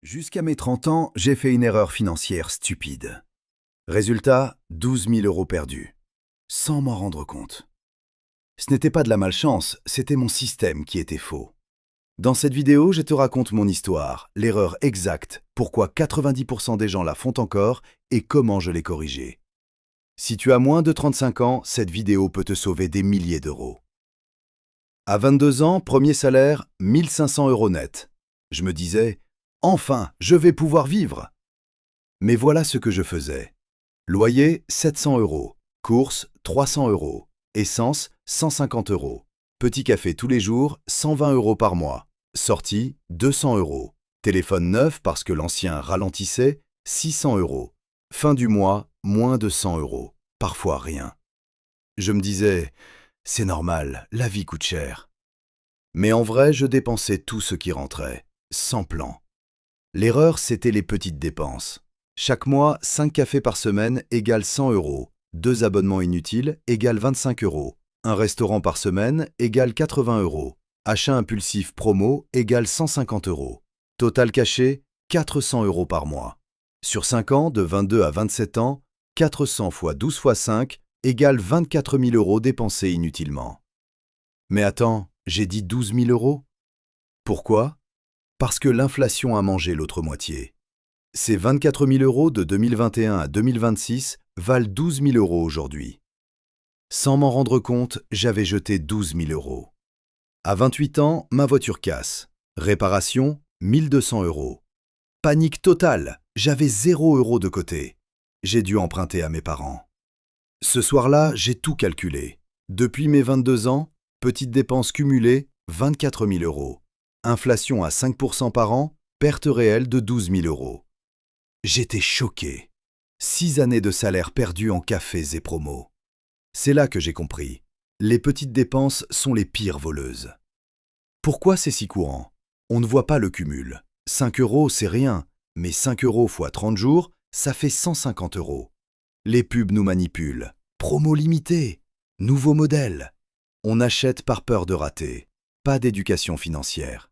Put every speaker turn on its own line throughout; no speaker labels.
Jusqu'à mes 30 ans, j'ai fait une erreur financière stupide. Résultat, 12 000 euros perdus, sans m'en rendre compte. Ce n'était pas de la malchance, c'était mon système qui était faux. Dans cette vidéo, je te raconte mon histoire, l'erreur exacte, pourquoi 90% des gens la font encore et comment je l'ai corrigée. Si tu as moins de 35 ans, cette vidéo peut te sauver des milliers d'euros. À 22 ans, premier salaire, 1500 euros net. Je me disais, enfin, je vais pouvoir vivre. Mais voilà ce que je faisais. Loyer, 700 euros. Courses, 300 euros. Essence, 150 euros. Petit café tous les jours, 120 euros par mois. Sortie, 200 euros. Téléphone neuf parce que l'ancien ralentissait, 600 euros. Fin du mois, moins de 100 euros. Parfois rien. Je me disais, c'est normal, la vie coûte cher. Mais en vrai, je dépensais tout ce qui rentrait, sans plan. L'erreur, c'était les petites dépenses. Chaque mois, 5 cafés par semaine égale 100 euros. 2 abonnements inutiles égale 25 euros. Un restaurant par semaine égale 80 euros. Achat impulsif promo égale 150 euros. Total caché, 400 euros par mois. Sur 5 ans, de 22 à 27 ans, 400 fois 12 fois 5 égale 24 000 euros dépensés inutilement. Mais attends, j'ai dit 12 000 euros? Pourquoi? Parce que l'inflation a mangé l'autre moitié. Ces 24 000 euros de 2021 à 2026 valent 12 000 euros aujourd'hui. Sans m'en rendre compte, j'avais jeté 12 000 euros. À 28 ans, ma voiture casse. Réparation, 1200 euros. Panique totale, j'avais 0 euros de côté. J'ai dû emprunter à mes parents. Ce soir-là, j'ai tout calculé. Depuis mes 22 ans, petites dépenses cumulées, 24 000 euros. Inflation à 5% par an, perte réelle de 12 000 euros. J'étais choqué. 6 années de salaire perdu en cafés et promos. C'est là que j'ai compris. Les petites dépenses sont les pires voleuses. Pourquoi c'est si courant? On ne voit pas le cumul. 5 euros, c'est rien, mais 5 euros fois 30 jours, ça fait 150 euros. Les pubs nous manipulent. Promo limitée. Nouveau modèle. On achète par peur de rater. Pas d'éducation financière.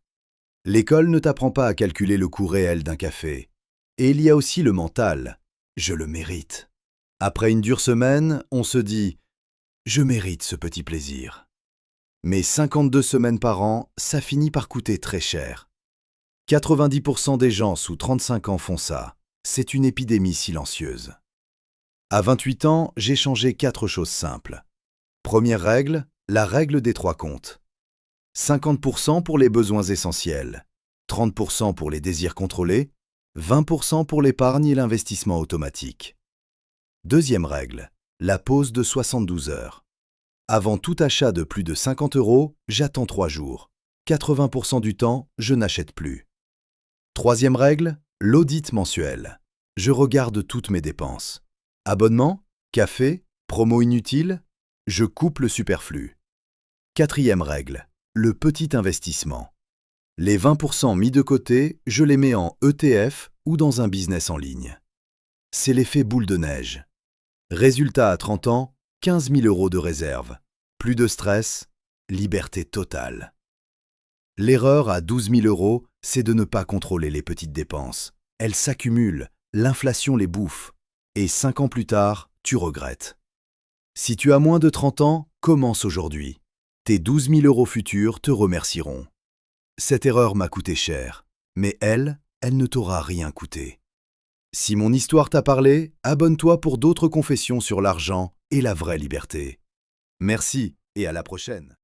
L'école ne t'apprend pas à calculer le coût réel d'un café. Et il y a aussi le mental. Je le mérite. Après une dure semaine, on se dit « Je mérite ce petit plaisir ». Mais 52 semaines par an, ça finit par coûter très cher. 90% des gens sous 35 ans font ça. C'est une épidémie silencieuse. À 28 ans, j'ai changé 4 choses simples. Première règle, la règle des 3 comptes. 50% pour les besoins essentiels, 30% pour les désirs contrôlés, 20% pour l'épargne et l'investissement automatique. Deuxième règle, la pause de 72 heures. Avant tout achat de plus de 50 euros, j'attends 3 jours. 80% du temps, je n'achète plus. Troisième règle, l'audit mensuel. Je regarde toutes mes dépenses. Abonnement, café, promo inutile, je coupe le superflu. Quatrième règle, le petit investissement. Les 20% mis de côté, je les mets en ETF ou dans un business en ligne. C'est l'effet boule de neige. Résultat à 30 ans, 15 000 euros de réserve. Plus de stress, liberté totale. L'erreur à 12 000 euros, c'est de ne pas contrôler les petites dépenses. Elles s'accumulent, l'inflation les bouffe. Et 5 ans plus tard, tu regrettes. Si tu as moins de 30 ans, commence aujourd'hui. Tes 12 000 euros futurs te remercieront. Cette erreur m'a coûté cher, mais elle ne t'aura rien coûté. Si mon histoire t'a parlé, abonne-toi pour d'autres confessions sur l'argent et la vraie liberté. Merci et à la prochaine.